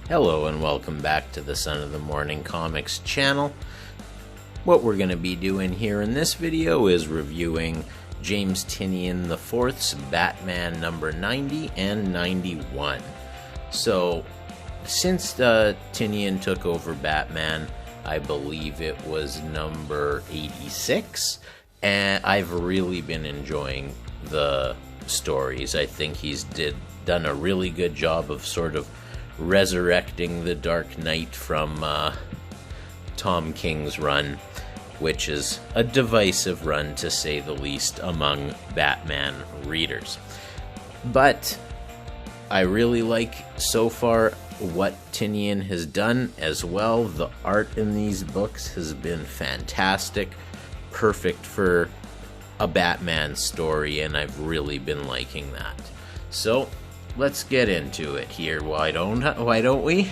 Hello and welcome back to the Son of the Morning Comics channel. What we're going to be doing here in this video is reviewing James Tynion IV's Batman number 90 and 91. So, since Tynion took over Batman, I believe it was number 86, and I've really been enjoying the stories. I think he's done a really good job of sort of resurrecting the Dark Knight from Tom King's run, which is a divisive run to say the least among Batman readers. But I really like so far what Tynion has done as well. The art in these books has been fantastic, perfect for a Batman story, and I've really been liking that. So let's get into it here, why don't we?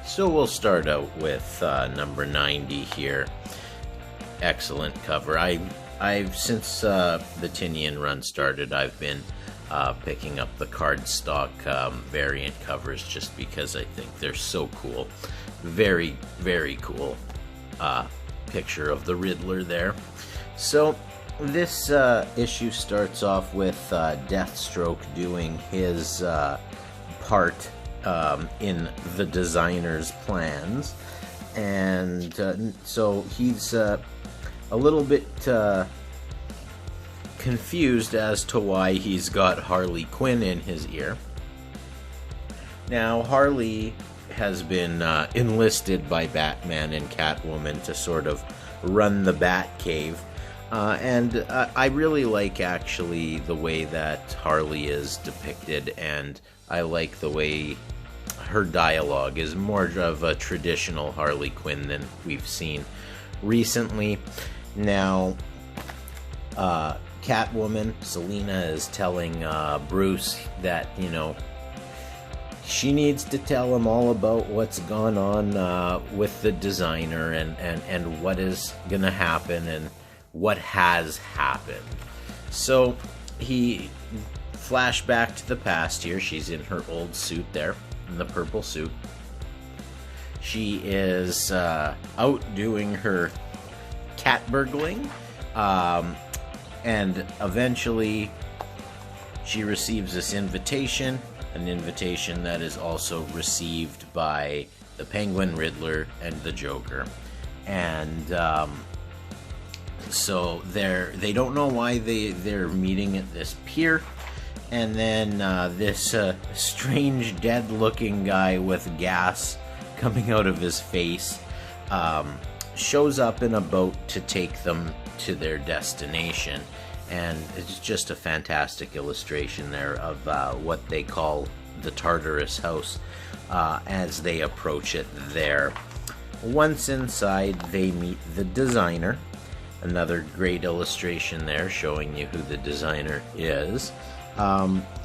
So we'll start out with number 90 here. Excellent cover. I've since the Tynion run started, I've been picking up the cardstock variant covers just because I think they're so cool. Very, very cool picture of the Riddler there. So this issue starts off with Deathstroke doing his part in the designer's plans, and so he's a little bit confused as to why he's got Harley Quinn in his ear. Now, Harley has been enlisted by Batman and Catwoman to sort of run the Batcave. And I really like, actually, the way that Harley is depicted, and I like the way her dialogue is more of a traditional Harley Quinn than we've seen recently. Now, Catwoman, Selina, is telling Bruce that, you know, she needs to tell him all about what's gone on with the designer and what is going to happen and what has happened. So he flashed back to the past here. She's in her old suit there, in the purple suit. She is out doing her cat burgling, and eventually she receives this invitation, an invitation that is also received by the Penguin, Riddler, and the Joker. And so they don't know why they're meeting at this pier, and then this strange dead-looking guy with gas coming out of his face shows up in a boat to take them to their destination, and it's just a fantastic illustration there of what they call the Tartarus house as they approach it there. Once inside, they meet the designer. Another great illustration there showing you who the designer is.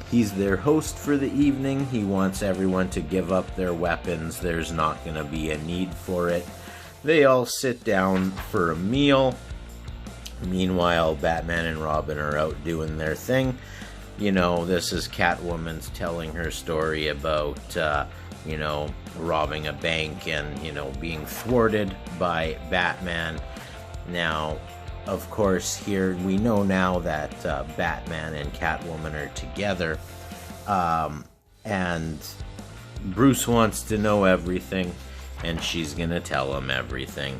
He's their host for the evening. He wants everyone to give up their weapons. There's not going to be a need for it. They all sit down for a meal. Meanwhile, Batman and Robin are out doing their thing. You know, this is Catwoman's telling her story about, you know, robbing a bank and, you know, being thwarted by Batman. Now, of course, here we know now that Batman and Catwoman are together, and Bruce wants to know everything, and she's gonna tell him everything.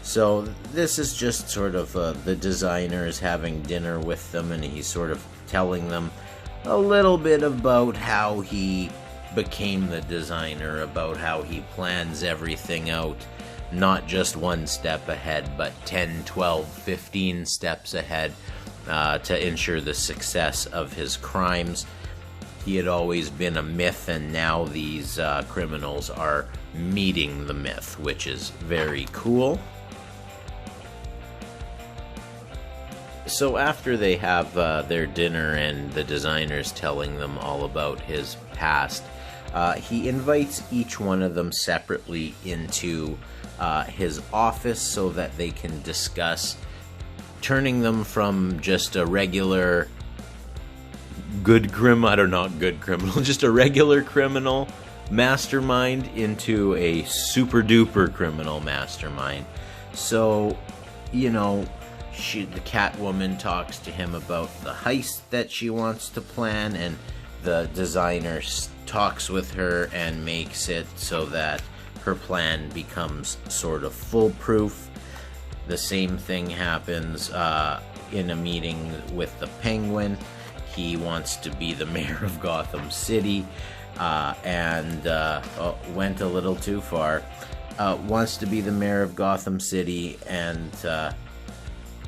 So this is just sort of the designer is having dinner with them, and he's sort of telling them a little bit about how he became the designer, about how he plans everything out. Not just one step ahead, but 10, 12, 15 steps ahead to ensure the success of his crimes. He had always been a myth, and now these criminals are meeting the myth, which is very cool. So after they have their dinner and the designer's telling them all about his past, he invites each one of them separately into his office so that they can discuss turning them from just a regular just a regular criminal mastermind into a super duper criminal mastermind. So, you know, the Catwoman talks to him about the heist that she wants to plan, and the designer talks with her and makes it so that her plan becomes sort of foolproof. The same thing happens in a meeting with the Penguin. He wants to be the mayor of Gotham City, and went a little too far. Wants to be the mayor of Gotham City, and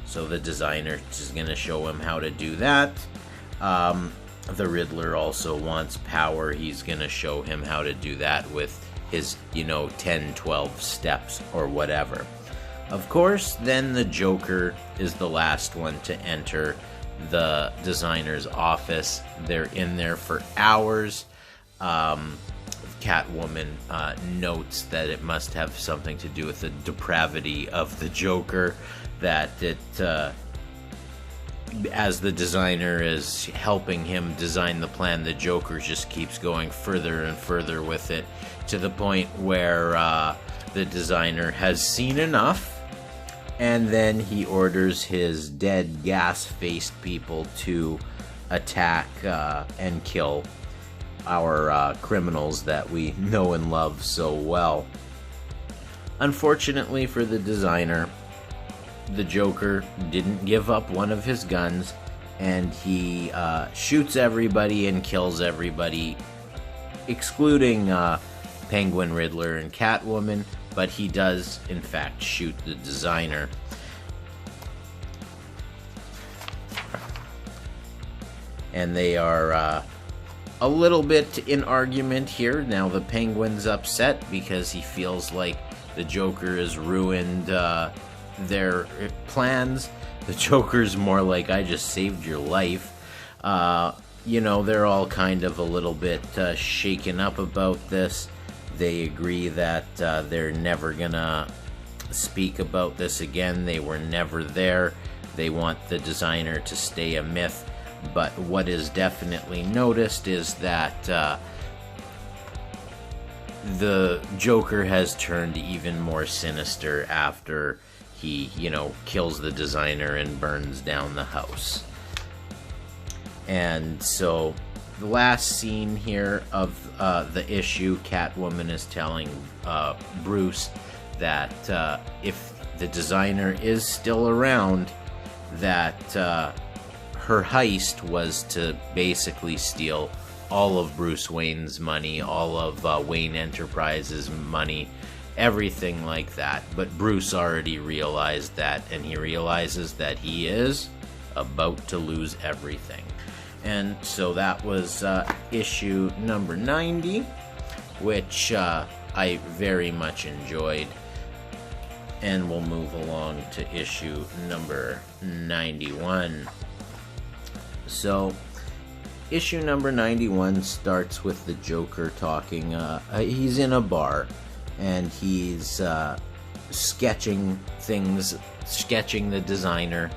so the designer is going to show him how to do that. The Riddler also wants power. He's going to show him how to do that with his, 10, 12 steps or whatever. Of course, then the Joker is the last one to enter the designer's office. They're in there for hours. Catwoman notes that it must have something to do with the depravity of the Joker, that it, as the designer is helping him design the plan, the Joker just keeps going further and further with it, to the point where the designer has seen enough. And then he orders his dead gas-faced people to attack and kill our criminals that we know and love so well. Unfortunately for the designer, the Joker didn't give up one of his guns, and he shoots everybody and kills everybody, excluding Penguin, Riddler, and Catwoman. But he does, in fact, shoot the designer. And they are a little bit in argument here. Now the Penguin's upset because he feels like the Joker has ruined their plans. The Joker's more like, I just saved your life. They're all kind of a little bit shaken up about this. They agree that they're never gonna speak about this again. They were never there. They want the designer to stay a myth. But what is definitely noticed is that the Joker has turned even more sinister after he, kills the designer and burns down the house. And so the last scene here of the issue, Catwoman is telling Bruce that if the designer is still around, that her heist was to basically steal all of Bruce Wayne's money, all of Wayne Enterprises' money, everything like that. But Bruce already realized that, and he realizes that he is about to lose everything. And so that was issue number 90, which I very much enjoyed. And we'll move along to issue number 91. So, issue number 91 starts with the Joker talking. He's in a bar, and he's sketching the designer,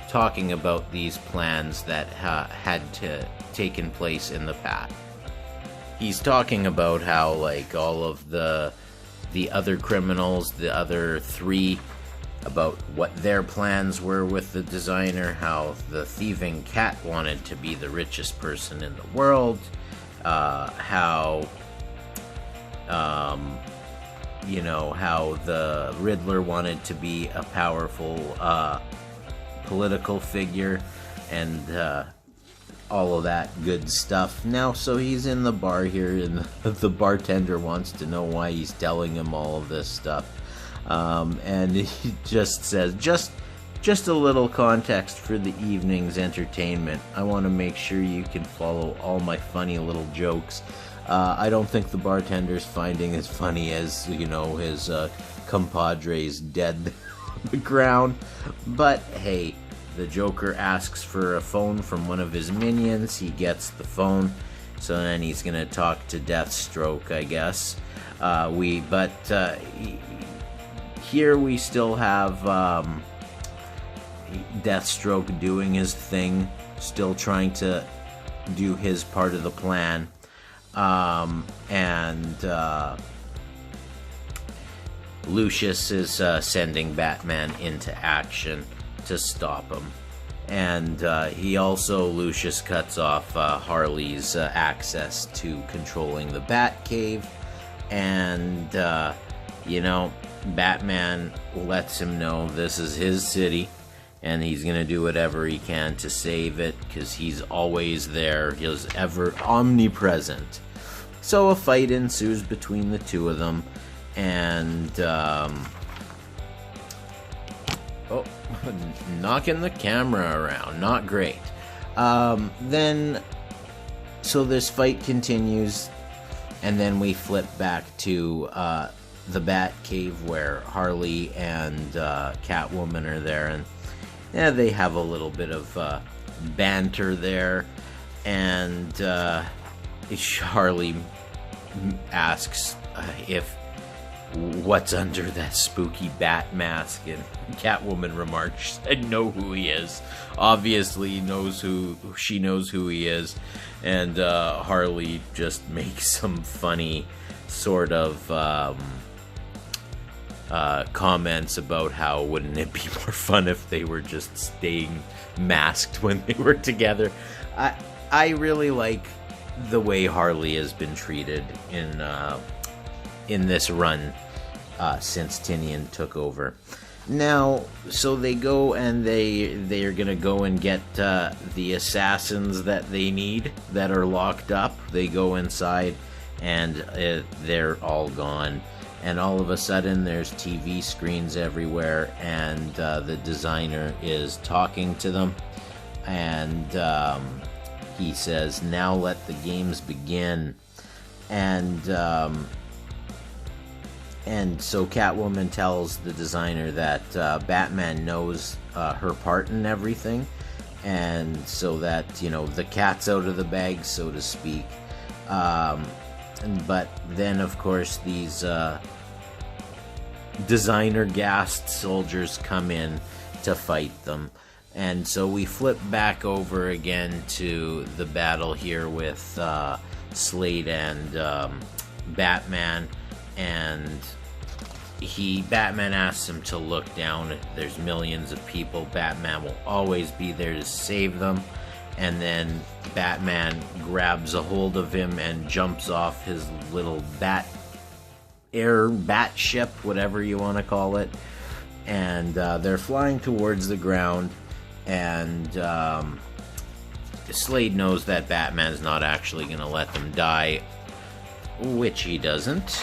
talking about these plans that had taken place in the past. He's talking about how, like, all of the other criminals, the other three, about what their plans were with the designer, how the thieving cat wanted to be the richest person in the world, how the Riddler wanted to be a powerful political figure, and all of that good stuff. Now, so he's in the bar here, and the bartender wants to know why he's telling him all of this stuff. And he just says, just a little context for the evening's entertainment. I want to make sure you can follow all my funny little jokes. I don't think the bartender's finding as funny as, his compadre's dead on the ground. But hey, the Joker asks for a phone from one of his minions. He gets the phone, so then he's gonna talk to Deathstroke, I guess. Here we still have Deathstroke doing his thing, still trying to do his part of the plan. And Lucius is sending Batman into action to stop him. And Lucius cuts off Harley's access to controlling the Batcave. And, Batman lets him know this is his city, and he's gonna do whatever he can to save it, because he's always there, he's ever omnipresent. So a fight ensues between the two of them, and, knocking the camera around, not great. So this fight continues, and then we flip back to, the Batcave where Harley and Catwoman are there, and they have a little bit of banter there, and Harley asks if what's under that spooky bat mask, and Catwoman remarks, "I know who he is." Obviously she knows who he is, and Harley just makes some funny sort of comments about how wouldn't it be more fun if they were just staying masked when they were together. I really like the way Harley has been treated in this run since Tynion took over. Now, so they go and they're gonna go and get the assassins that they need that are locked up. They go inside, and they're all gone. And all of a sudden, there's TV screens everywhere, and the designer is talking to them, and he says, "Now let the games begin." And so Catwoman tells the designer that Batman knows her part in everything, and so that, the cat's out of the bag, so to speak. But then, of course, these designer gassed soldiers come in to fight them. And so we flip back over again to the battle here with Slade and Batman. And Batman asks him to look down. There's millions of people. Batman will always be there to save them. And then Batman grabs a hold of him and jumps off his little bat ship, whatever you want to call it. And they're flying towards the ground. And Slade knows that Batman's not actually going to let them die, which he doesn't.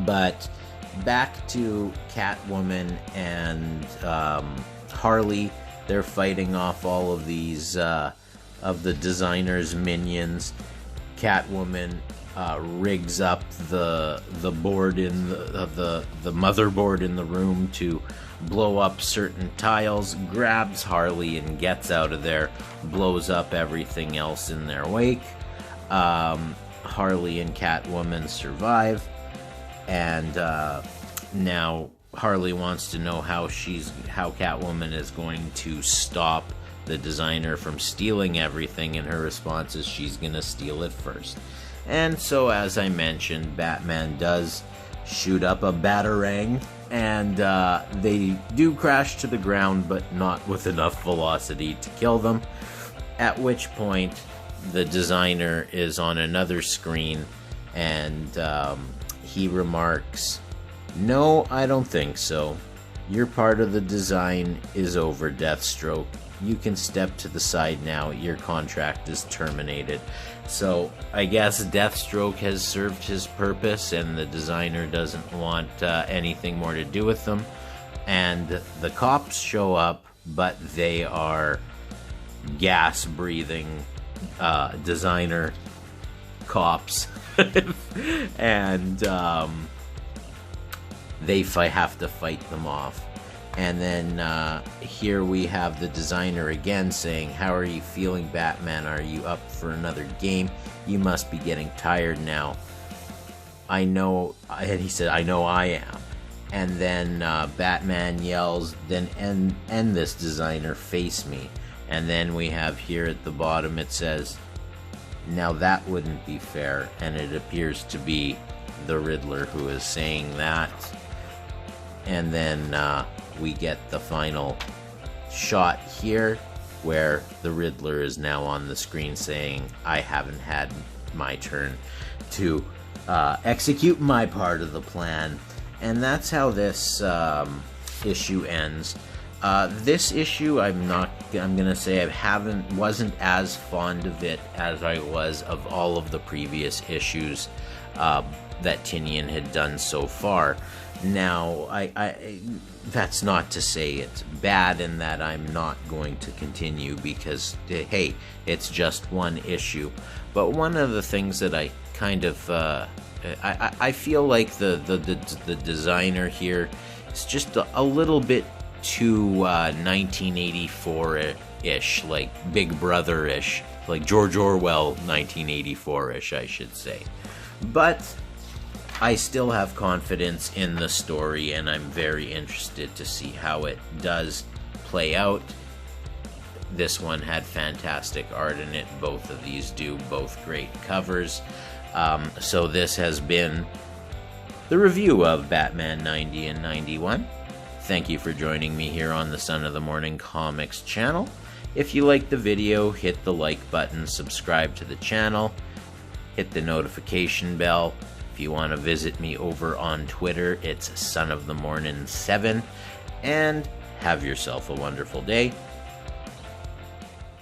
But back to Catwoman and Harley. They're fighting off all of these of the designer's minions. Catwoman rigs up the board in the motherboard in the room to blow up certain tiles, grabs Harley and gets out of there, blows up everything else in their wake. Harley and Catwoman survive, and now Harley wants to know how Catwoman is going to stop the designer from stealing everything, and her response is she's gonna steal it first. And so, as I mentioned, Batman does shoot up a batarang, and they do crash to the ground, but not with enough velocity to kill them. At which point, the designer is on another screen, and he remarks, "No, I don't think so. Your part of the design is over, Deathstroke. You can step to the side now. Your contract is terminated." So I guess Deathstroke has served his purpose, and the designer doesn't want anything more to do with them. And the cops show up, but they are gas-breathing designer cops. And they have to fight them off. And then here we have the designer again saying, "How are you feeling, Batman? Are you up for another game? You must be getting tired now." "I know," and he said, "I know I am." And then Batman yells, "Then end this, designer, face me." And then we have here at the bottom, it says, Now that wouldn't be fair, and it appears to be the Riddler who is saying that. And then we get the final shot here where the Riddler is now on the screen saying, I haven't had my turn to execute my part of the plan. And that's how this issue ends. This issue, I'm gonna say wasn't as fond of it as I was of all of the previous issues that Tynion had done so far. Now, that's not to say it's bad and that I'm not going to continue, because, hey, it's just one issue. But one of the things that I kind of, I feel like the designer here is just a little bit too 1984-ish, like Big Brother-ish, like George Orwell 1984-ish, I should say. But I still have confidence in the story, and I'm very interested to see how it does play out. This one had fantastic art in it. Both of these do, both great covers. So this has been the review of Batman 90 and 91. Thank you for joining me here on the Son of the Morning Comics channel. If you liked the video, hit the like button, subscribe to the channel, hit the notification bell. If you want to visit me over on Twitter, it's sonofthemorning7. And have yourself a wonderful day.